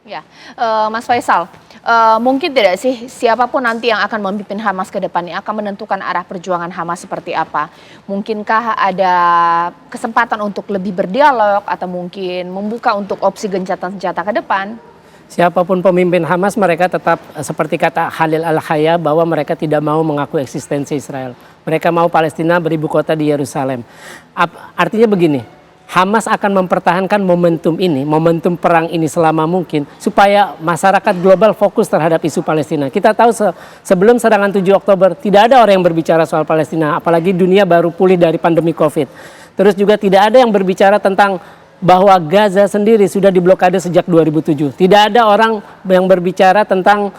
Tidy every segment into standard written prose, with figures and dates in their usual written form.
Ya, Mas Faisal, mungkin tidak sih siapapun nanti yang akan memimpin Hamas ke depannya akan menentukan arah perjuangan Hamas seperti apa? Mungkinkah ada kesempatan untuk lebih berdialog atau mungkin membuka untuk opsi gencatan senjata ke depan? Siapapun pemimpin Hamas, mereka tetap seperti kata Khalil Al-Hayya bahwa mereka tidak mau mengaku eksistensi Israel. Mereka mau Palestina beribu kota di Yerusalem. Artinya begini, Hamas akan mempertahankan momentum ini, momentum perang ini selama mungkin supaya masyarakat global fokus terhadap isu Palestina. Kita tahu sebelum serangan 7 Oktober tidak ada orang yang berbicara soal Palestina, apalagi dunia baru pulih dari pandemi Covid. Terus juga tidak ada yang berbicara tentang bahwa Gaza sendiri sudah diblokade sejak 2007. Tidak ada orang yang berbicara tentang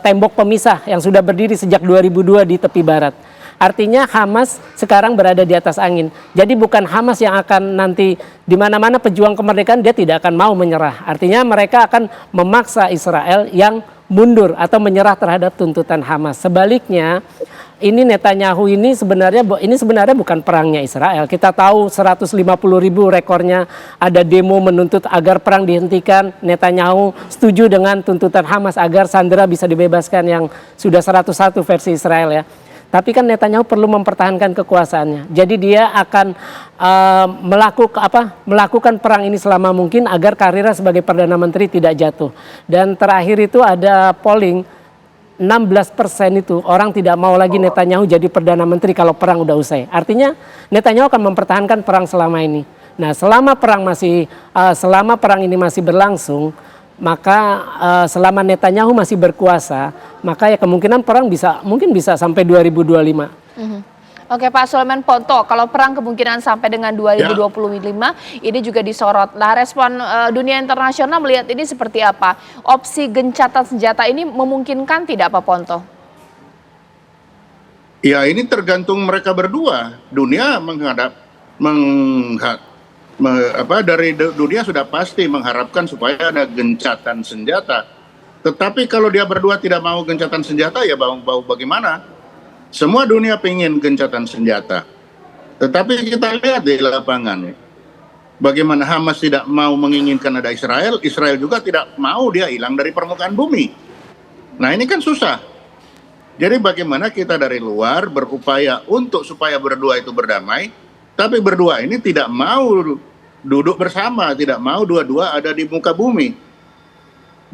tembok pemisah yang sudah berdiri sejak 2002 di tepi barat. Artinya Hamas sekarang berada di atas angin. Jadi bukan Hamas yang akan nanti di mana-mana pejuang kemerdekaan dia tidak akan mau menyerah. Artinya mereka akan memaksa Israel yang mundur atau menyerah terhadap tuntutan Hamas. Sebaliknya, ini Netanyahu ini sebenarnya bukan perangnya Israel. Kita tahu 150.000 rekornya ada demo menuntut agar perang dihentikan. Netanyahu setuju dengan tuntutan Hamas agar sandera bisa dibebaskan yang sudah 101 versi Israel ya. Tapi kan Netanyahu perlu mempertahankan kekuasaannya. Jadi dia akan melakukan perang ini selama mungkin agar karirnya sebagai Perdana Menteri tidak jatuh. Dan terakhir itu ada polling 16% itu orang tidak mau lagi Netanyahu jadi Perdana Menteri kalau perang udah usai. Artinya Netanyahu akan mempertahankan perang selama ini. Nah, selama perang ini masih berlangsung, maka selama Netanyahu masih berkuasa, maka ya kemungkinan perang mungkin bisa sampai 2025. Oke, Pak Sulaiman Ponto, kalau perang kemungkinan sampai dengan 2025 ini juga disorot. Nah, respon dunia internasional melihat ini seperti apa? Opsi gencatan senjata ini memungkinkan tidak, Pak Ponto? Ya, ini tergantung mereka berdua. Dunia dari dunia sudah pasti mengharapkan supaya ada gencatan senjata. Tetapi kalau dia berdua tidak mau gencatan senjata, ya bagaimana? Semua dunia pengen gencatan senjata. Tetapi kita lihat di lapangan, bagaimana Hamas tidak mau menginginkan ada Israel, Israel juga tidak mau dia hilang dari permukaan bumi. Nah, ini kan susah. Jadi bagaimana kita dari luar berupaya supaya berdua itu berdamai, tapi berdua ini tidak mau duduk bersama, tidak mau dua-dua ada di muka bumi.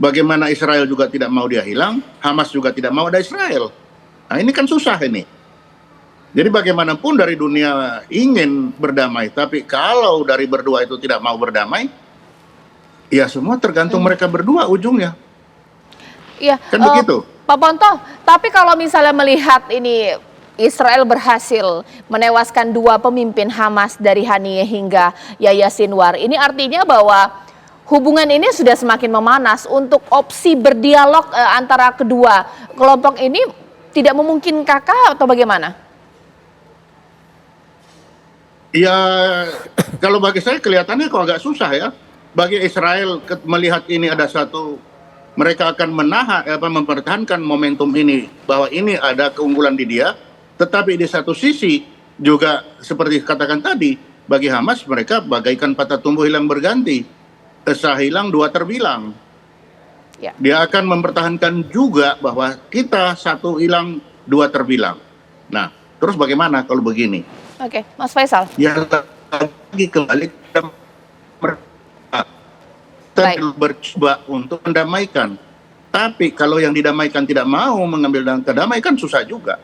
Bagaimana Israel juga tidak mau dia hilang, Hamas juga tidak mau ada Israel. Nah, ini kan susah ini. Jadi bagaimanapun dari dunia ingin berdamai, tapi kalau dari berdua itu tidak mau berdamai, ya semua tergantung mereka berdua ujungnya. Iya, kan begitu. Pak Ponto, tapi kalau misalnya melihat ini Israel berhasil menewaskan 2 pemimpin Hamas dari Haniyeh hingga Yahya Sinwar. Ini artinya bahwa hubungan ini sudah semakin memanas. Untuk opsi berdialog antara kedua kelompok ini tidak memungkinkan atau bagaimana? Ya, kalau bagi saya kelihatannya kok agak susah ya. Bagi Israel melihat ini ada mereka akan mempertahankan momentum ini, bahwa ini ada keunggulan di dia. Tetapi di satu sisi juga seperti katakan tadi, bagi Hamas mereka bagaikan patah tumbuh hilang berganti. Esa hilang dua terbilang. Ya. Dia akan mempertahankan juga bahwa kita satu hilang dua terbilang. Nah, terus bagaimana kalau begini? Oke, Mas Faisal. Ya lagi kembali kita bercoba untuk mendamaikan. Tapi kalau yang didamaikan tidak mau mengambil kedamaikan susah juga.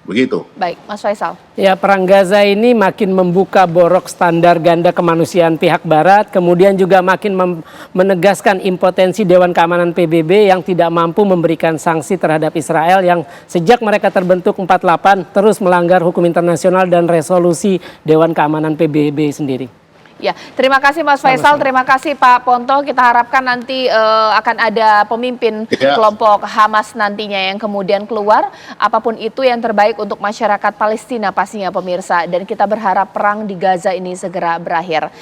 Begitu. Baik, Mas Faisal. Ya, perang Gaza ini makin membuka borok standar ganda kemanusiaan pihak Barat, kemudian juga makin menegaskan impotensi Dewan Keamanan PBB yang tidak mampu memberikan sanksi terhadap Israel yang sejak mereka terbentuk 48 terus melanggar hukum internasional dan resolusi Dewan Keamanan PBB sendiri. Ya, terima kasih Mas Faisal, terima kasih Pak Ponto. Kita harapkan nanti akan ada pemimpin kelompok Hamas nantinya yang kemudian keluar. Apapun itu yang terbaik untuk masyarakat Palestina pastinya pemirsa. Dan kita berharap perang di Gaza ini segera berakhir.